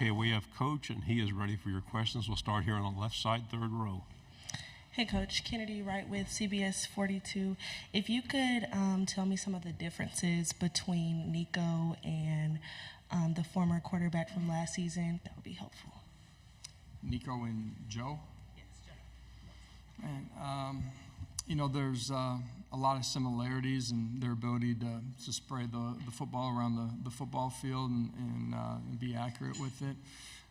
Okay, we have Coach, and he is ready for your questions. We'll start here on the left side, third row. Hey, Coach. Kennedy Wright with CBS 42. If you could tell me some of the differences between Nico and the former quarterback from last season, that would be helpful. Nico and Joe? Yes, Joe. And, there's a lot of similarities in their ability to spray the football around the football field and be accurate with it.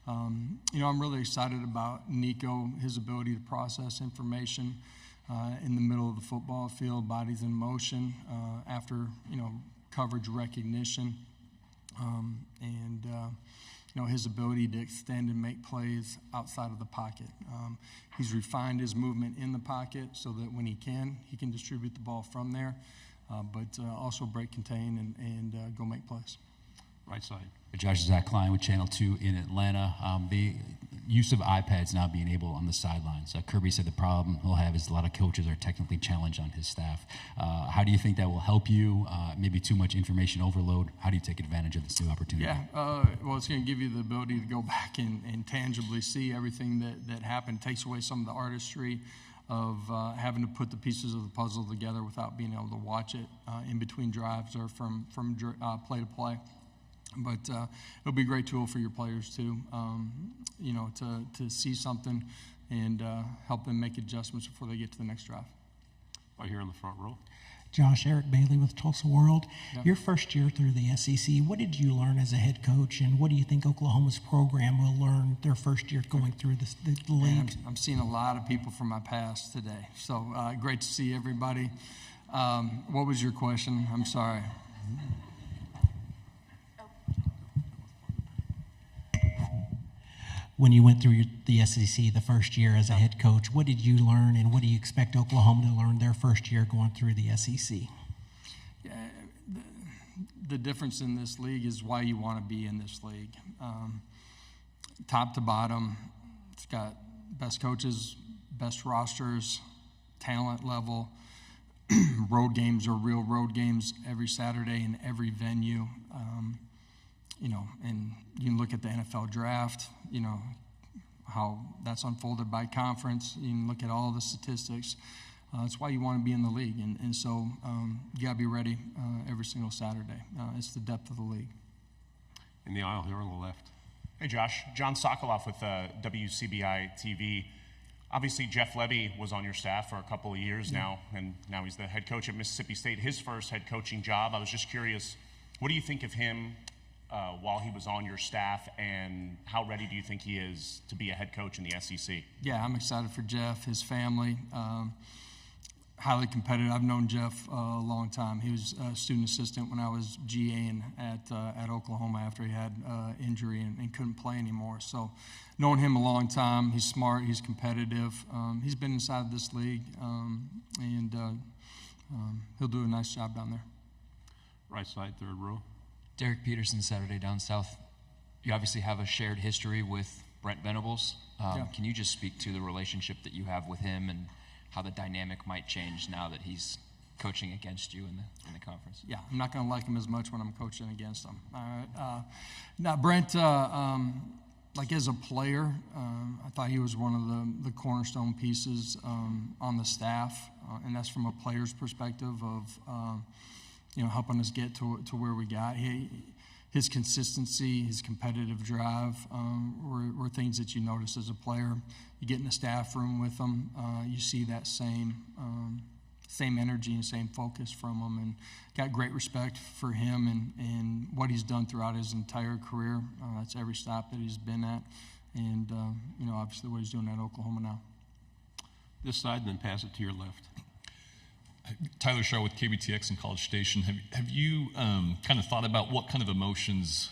I'm really excited about Nico, his ability to process information in the middle of the football field, bodies in motion, after, coverage recognition, his ability to extend and make plays outside of the pocket. He's refined his movement in the pocket so that when he can distribute the ball from there, but also break, contain, and go make plays. Right side. Josh, Zach Klein with Channel 2 in Atlanta. The use of iPads now being able on the sidelines. Kirby said the problem he'll have is a lot of coaches are technically challenged on his staff. How do you think that will help you? Maybe too much information overload. How do you take advantage of this new opportunity? Yeah, well, it's going to give you the ability to go back and tangibly see everything that happened. It takes away some of the artistry of having to put the pieces of the puzzle together without being able to watch it in between drives or from play to play. But it'll be a great tool for your players too, to see something and help them make adjustments before they get to the next drive. Right here in the front row. Josh, Eric Bailey with Tulsa World. Yeah. Your first year through the SEC, what did you learn as a head coach, and what do you think Oklahoma's program will learn their first year going through the league? I'm seeing a lot of people from my past today, so great to see everybody. What was your question? I'm sorry. When you went through the SEC the first year as a head coach, what did you learn, and what do you expect Oklahoma to learn their first year going through the SEC? Yeah, the difference in this league is why you want to be in this league. Top to bottom, it's got best coaches, best rosters, talent level. Road games are real road games every Saturday in every venue. And you can look at the NFL draft, how that's unfolded by conference. You can look at all the statistics. That's why you want to be in the league. And so you got to be ready every single Saturday. It's the depth of the league. In the aisle here on the left. Hey, Josh. John Sokoloff with WCBI TV. Obviously, Jeff Lebby was on your staff for a couple of years now, and now he's the head coach at Mississippi State, his first head coaching job. I was just curious, what do you think of him while he was on your staff, and how ready do you think he is to be a head coach in the SEC? Yeah, I'm excited for Jeff, his family. Highly competitive. I've known Jeff a long time. He was a student assistant when I was GAing at Oklahoma after he had injury and couldn't play anymore. So knowing him a long time, he's smart, he's competitive. He's been inside this league, and he'll do a nice job down there. Right side, third row. Derek Peterson, Saturday Down South. You obviously have a shared history with Brent Venables. Yeah. Can you just speak to the relationship that you have with him and how the dynamic might change now that he's coaching against you in the conference? Yeah, I'm not going to like him as much when I'm coaching against him. All right. Now, Brent, like as a player, I thought he was one of the cornerstone pieces on the staff, and that's from a player's perspective of helping us get to where we got. His consistency, his competitive drive were things that you notice as a player. You get in the staff room with him, you see that same energy and same focus from him, and got great respect for him and what he's done throughout his entire career. That's every stop that he's been at, and obviously what he's doing at Oklahoma now. This side, and then pass it to your left. Tyler Shaw with KBTX and College Station. Have you kind of thought about what kind of emotions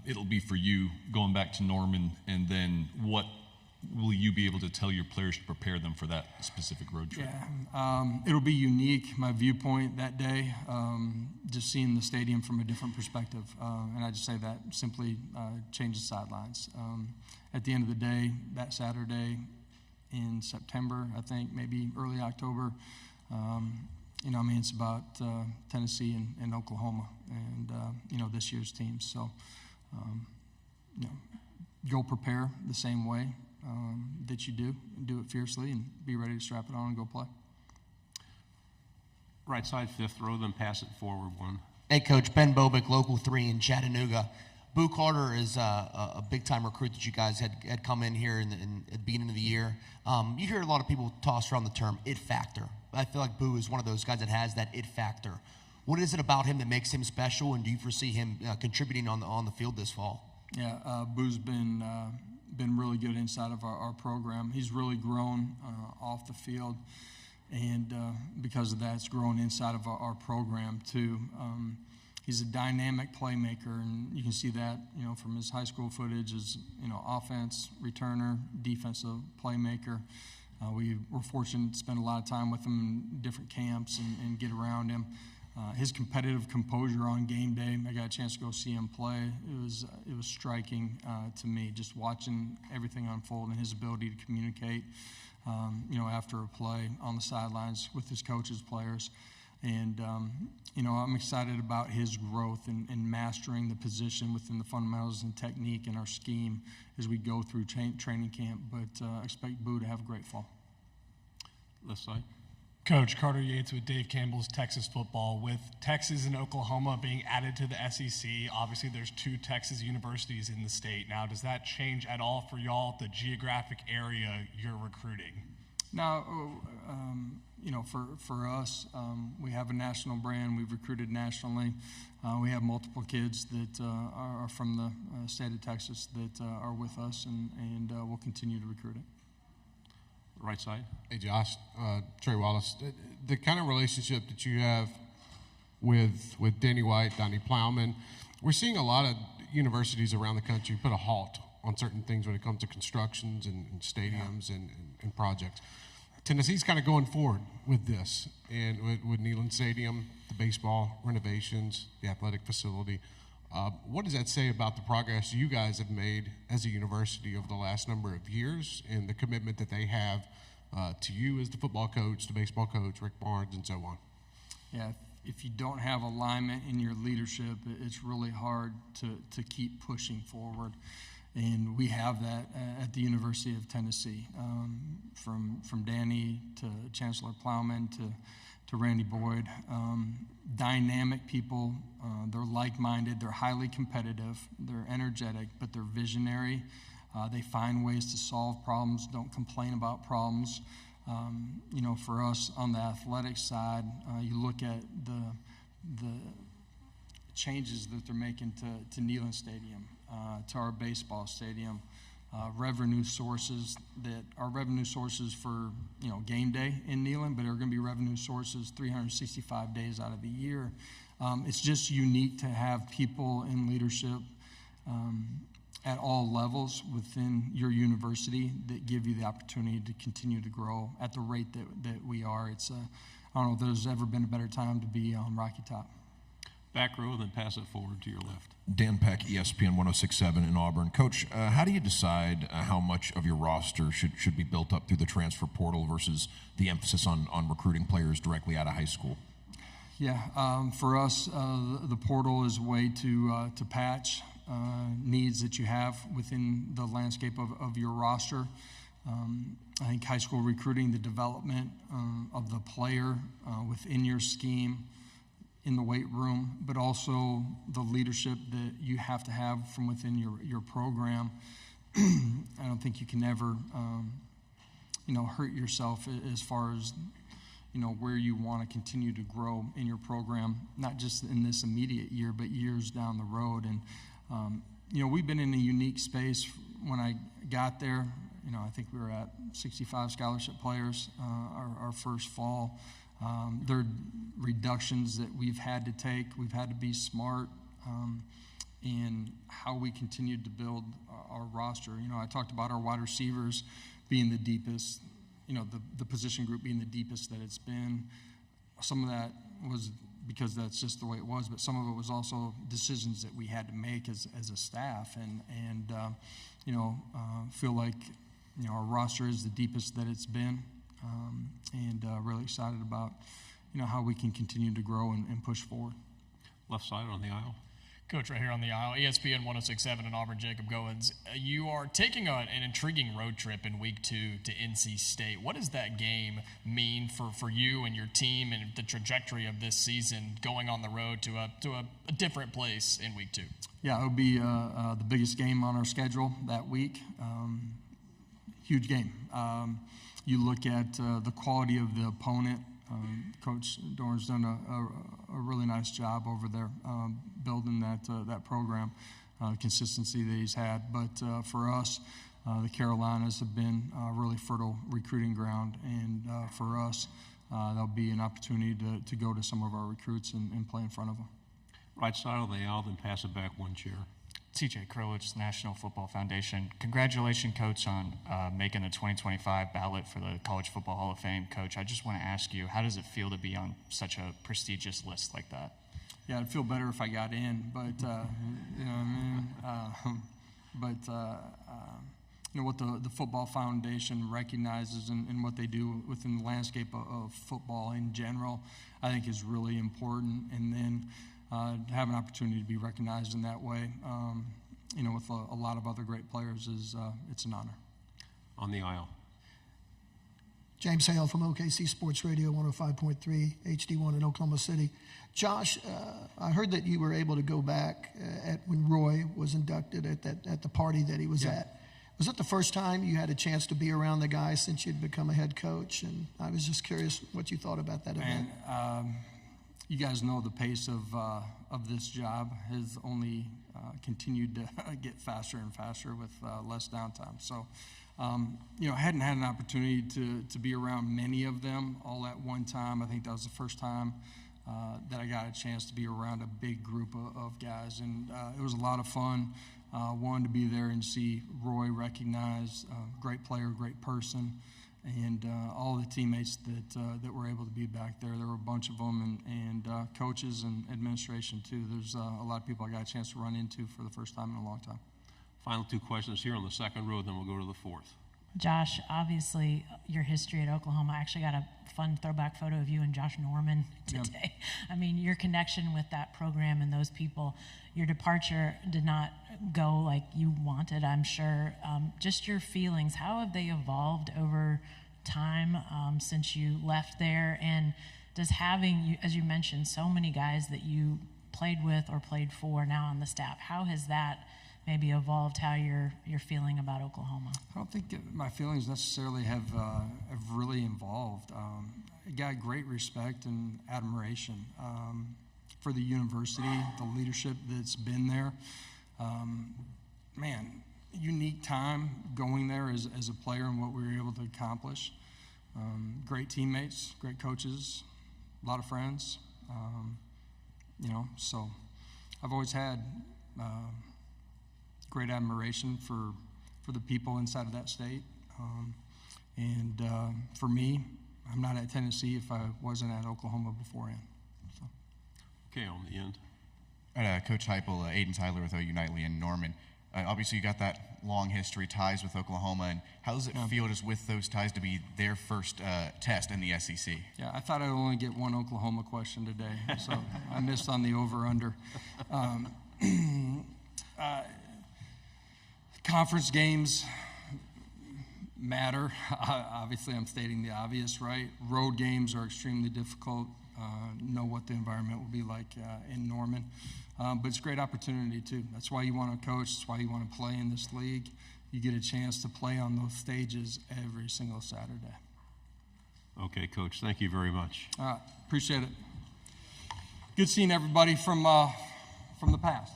it'll be for you going back to Norman, and then what will you be able to tell your players to prepare them for that specific road trip? Yeah, it'll be unique, my viewpoint that day, just seeing the stadium from a different perspective. And I just say that simply change the sidelines. At the end of the day, that Saturday in September, I think, maybe early October, it's about Tennessee and Oklahoma and, this year's teams. So, go prepare the same way that you do it fiercely, and be ready to strap it on and go play. Right side, fifth row, then pass it forward one. Hey, Coach. Ben Bobick, Local 3 in Chattanooga. Boo Carter is a big-time recruit that you guys had come in here at the beginning of the year. You hear a lot of people toss around the term it factor. I feel like Boo is one of those guys that has that it factor. What is it about him that makes him special, and do you foresee him contributing on the field this fall? Yeah, Boo's been really good inside of our program. He's really grown off the field, and because of that, it's grown inside of our program too. He's a dynamic playmaker, and you can see that, from his high school footage as, offense, returner, defensive playmaker. We were fortunate to spend a lot of time with him in different camps and get around him. His competitive composure on game day, I got a chance to go see him play. It was striking to me, just watching everything unfold and his ability to communicate, after a play on the sidelines with his coaches, players. And, I'm excited about his growth and mastering the position within the fundamentals and technique in our scheme as we go through training camp. But expect Boo to have a great fall. Left side. Coach, Carter Yates with Dave Campbell's Texas Football. With Texas and Oklahoma being added to the SEC, obviously there's 2 Texas universities in the state. Now, does that change at all for y'all, the geographic area you're recruiting? Now, for us, we have a national brand. We've recruited nationally. We have multiple kids that are from the state of Texas that are with us, and we'll continue to recruit it. Right side. Hey, Josh, Trey Wallace. The kind of relationship that you have with Danny White, Donnie Plowman, we're seeing a lot of universities around the country put a halt on certain things when it comes to constructions and stadiums and projects. Tennessee's kind of going forward with this, and with Neyland Stadium, the baseball renovations, the athletic facility. What does that say about the progress you guys have made as a university over the last number of years, and the commitment that they have to you as the football coach, the baseball coach, Rick Barnes, and so on? Yeah, if you don't have alignment in your leadership, it's really hard to keep pushing forward. And we have that at the University of Tennessee, from Danny to Chancellor Plowman to Randy Boyd. Dynamic people, they're like-minded, they're highly competitive, they're energetic, but they're visionary. They find ways to solve problems, don't complain about problems. For us on the athletic side, you look at the changes that they're making to Neyland Stadium, to our baseball stadium, revenue sources that are revenue sources for game day in Neyland, but are going to be revenue sources 365 days out of the year. It's just unique to have people in leadership at all levels within your university that give you the opportunity to continue to grow at the rate that we are. It's I don't know if there's ever been a better time to be on Rocky Top. Back row, then pass it forward to your left. Dan Peck, ESPN 106.7 in Auburn. Coach, how do you decide how much of your roster should be built up through the transfer portal versus the emphasis on recruiting players directly out of high school? Yeah, for us, the portal is a way to patch needs that you have within the landscape of your roster. I think high school recruiting, the development of the player within your scheme, in the weight room, but also the leadership that you have to have from within your program. I don't think you can ever, hurt yourself as far as, where you want to continue to grow in your program, not just in this immediate year, but years down the road. And, we've been in a unique space. When I got there, I think we were at 65 scholarship players our first fall. There are reductions that we've had to take. We've had to be smart in how we continued to build our roster. I talked about our wide receivers being the deepest, the position group being the deepest that it's been. Some of that was because that's just the way it was, but some of it was also decisions that we had to make as a staff, and feel like our roster is the deepest that it's been. And really excited about, how we can continue to grow and push forward. Left side on the aisle. Coach, right here on the aisle, ESPN 106.7 in Auburn, Jacob Goins. You are taking an intriguing road trip in week 2 to NC State. What does that game mean for you and your team and the trajectory of this season going on the road to a different place in week 2? Yeah, it would be the biggest game on our schedule that week. Huge game. You look at the quality of the opponent. Coach Dorn's done a really nice job over there building that program, consistency that he's had. But for us, the Carolinas have been a really fertile recruiting ground, and for us, there'll be an opportunity to go to some of our recruits and play in front of them. Right side of the aisle, then pass it back one chair. TJ Krulwich, National Football Foundation. Congratulations, Coach, on making the 2025 ballot for the College Football Hall of Fame. Coach, I just want to ask you, how does it feel to be on such a prestigious list like that? Yeah, I'd feel better if I got in, but you know what I mean. What the Football Foundation recognizes and what they do within the landscape of football in general, I think is really important. And then to have an opportunity to be recognized in that way, with a lot of other great players, it's an honor. On the aisle. James Hale from OKC Sports Radio 105.3 HD1 in Oklahoma City. Josh, I heard that you were able to go back when Roy was inducted at the party that he was at. Was that the first time you had a chance to be around the guy since you'd become a head coach? And I was just curious what you thought about that event. You guys know the pace of this job has only continued to get faster and faster with less downtime. So, I hadn't had an opportunity to be around many of them all at one time. I think that was the first time that I got a chance to be around a big group of guys, and it was a lot of fun. Wanted to be there and see Roy recognized, great player, great person. And all the teammates that were able to be back there. There were a bunch of them, and coaches and administration, too. There's a lot of people I got a chance to run into for the first time in a long time. Final 2 questions here on the second row, then we'll go to the fourth. Josh, obviously, your history at Oklahoma. I actually got a fun throwback photo of you and Josh Norman today. Yep. I mean, your connection with that program and those people, your departure did not go like you wanted, I'm sure. Just your feelings, how have they evolved over time since you left there? And does having, as you mentioned, so many guys that you played with or played for now on the staff, how has that maybe evolved how you're feeling about Oklahoma? I don't think my feelings necessarily have really evolved. I got great respect and admiration for the university, the leadership that's been there. Unique time going there as a player and what we were able to accomplish. Great teammates, great coaches, a lot of friends. So I've always had great admiration for the people inside of that state. For me, I'm not at Tennessee if I wasn't at Oklahoma beforehand. So. Okay, on the end. Coach Heupel, Aiden Tyler with OU Nightly in Norman. Obviously, you got that long history, ties with Oklahoma, and how does it feel just with those ties to be their first test in the SEC? Yeah, I thought I'd only get one Oklahoma question today, so I missed on the over-under. Conference games matter. Obviously, I'm stating the obvious, right? Road games are extremely difficult. Know what the environment will be like in Norman. But it's a great opportunity, too. That's why you want to coach. That's why you want to play in this league. You get a chance to play on those stages every single Saturday. Okay, Coach. Thank you very much. Appreciate it. Good seeing everybody from the past.